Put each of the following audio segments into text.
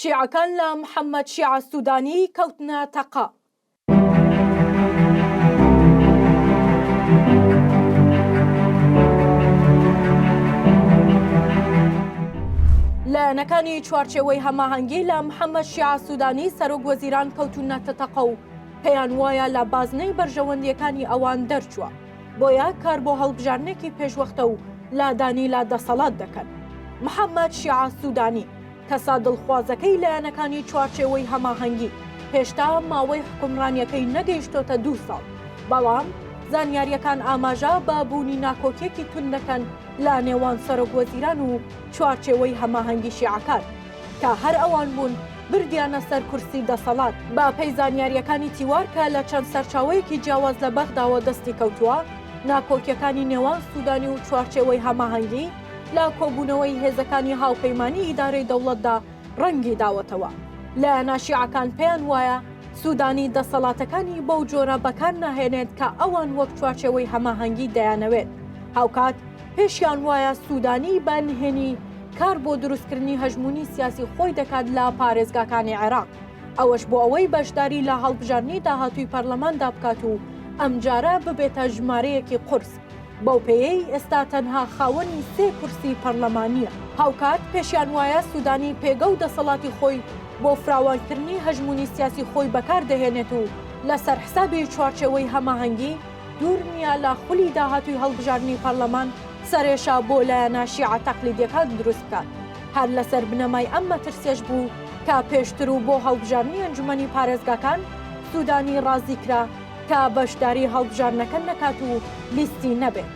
شیعەکان لە محەممەد شیع سوودانی کەوتنە تەقا. لایەنەکانی چوارچێوەی هەماهەنگی لە محەممەد شیع سوودانی سەرۆک وەزیران کەوتونەتە تەقە و پێیان وایە لە بازنەی بەرژەوەندیەکانی ئەوان دەرچووە، بۆیە کار بۆ هەڵبژارنێکی پێشوەختە و لادانی لا دەسەڵات دەکەن. محەممەد شیع سوودانی کەسا دڵخوازەکەی لایەنەکانی چوارچێوەی هەماهەنگی هێشتا ماوەی حکومڕانیەکەی نەگەیشتۆتە 2 ساڵ، بەڵام زانیاریەکان ئاماژە بە بوونی ناکۆکیەکی تون دەکەن لە نێوان سەرۆک وەزیران و چوارچێوەی هەماهەنگی شیعەکان کە هەر ئەوان بوون بردیانە سەر کورسی دەسەڵات. با پێی زانیاریەکانی تیوار کە لە چەند سەرچاوەیەکی جیاواز لە بەغداوە دەستی کەوتووە، ناکۆکیەکانی نێوان سوودانی و چوارچێوەی هەماهەنگی لە کۆبوونەوەی هێزەکانی هاوپەیمانی ئیدارەی دەوڵەتدا ڕەنگی داوەتەوە. لایەنە شیعەکان پێیان وایە سوودانی دەسەڵاتەکانی بەو جۆرە بەکار ناهێنێت کە ئەوان وەک چوارچێوەی هەماهەنگی دەیانەوێت. هاوکات پێشیان وایە سوودانی بانهێنی کار بۆ دروستکردنی هەژمونی سیاسی خۆی دەکات لە پارێزگاکانی عێراق، ئەوەش بۆ ئەوەی بەشداری لە هەڵبژارنی داهاتووی پەرلەماندا بکات و ئەمجارە ببێتە ژمارەیەکی قورس. بەو پێیەی ئێستا تەنها خاوەنی 3 کورسی پەرلەمانیە. هاوکات پێشیان وایە سوودانی پێگە و دەسەڵاتی خۆی بۆ فراوانکردنی هەژمونی سیاسی خۆی بەکار دەهێنێت و لەسەر حسابی چوارچێوەی هەماهەنگی دوور نییە لە خولی داهاتووی هەڵبژارنی پەرلەمان سەرێشا بۆ لایەنە شیعە تەقلیدیەکان دروست بکات. هەر لەسەر بنەمای ئەم مەترسیەش بوو کە پێشتر و بۆ هەڵبژارنی ئەنجومەنی پارێزگاکان سوودانی ڕازی کرا کە بەشداری هەڵبژارنەکە نەکات و لیستی نەبێت.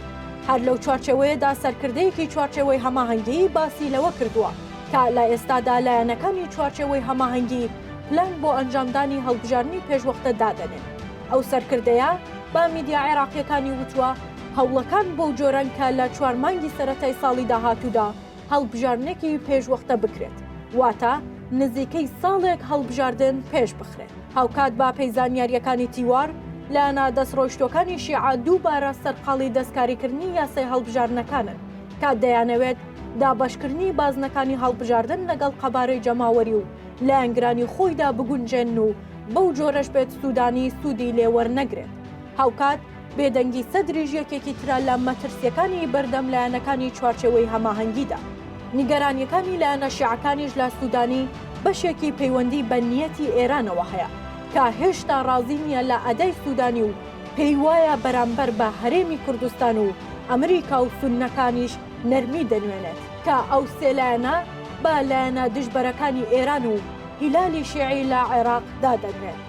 هەر لەو چوارچێوەیەدا سەرکردەیەکی چوارچێوەی هەماهەنگی باسی لەوە کردووە کە لە ئێستادا لایەنەکانی چوارچێوەی هەماهەنگی پلان بۆ ئەنجامدانی هەڵبژارنی پێشوەختە دادەنێت. ئەو سەرکردەیە با میدیا عێراقیەکانی وتووە هەوڵەکان بۆ جۆرەن کە لە 4 مانگی سەرەتای ساڵی داهاتوودا هەڵبژارنێکی پێشوەختە بکرێت، واتە نزیکەی ساڵێک هەڵبژاردن پێش بخرێت. هاوکات با پێی زانیاریەکانی تیوار لایەنە دەستڕۆیشتۆکانی شیعە دووبارە سەرقاڵی دەستکاریکردنی یاسای هەڵبژارنەکانن کات دەیانەوێت دابەشکردنی بازنەکانی هەڵبژاردن لەگەڵ قەبارەی جەماوەری و لایەنگرانی خۆیدا بگونجێن و بەو جۆرەش بێت سوودانی سوودی لێوەرنەگرێت. هاوکات بێدەنگی سەدریژ یەکێکی ترە لە مەترسیەکانی بەردەم لایەنەکانی چوارچێوەی هەماهەنگیدا. نیگەرانیەکانی لایەنە شیعەکانیش لە سوودانی بەشێکی پەیوەندی بە نیەتی ئێرانەوە هەیە کە هێشتا ڕازی نییە لە ئەدای سوودانی و پێی وایە بەرامبەر بە هەرێمی کوردستان و ئەمریکا و سوننەکانیش نەرمی دەنوێنێت کە ئەو سێ لایەنە با لایەنە دژبەرەکانی ئێران و هیلالی شیعی لە عێراق دادەنرێت.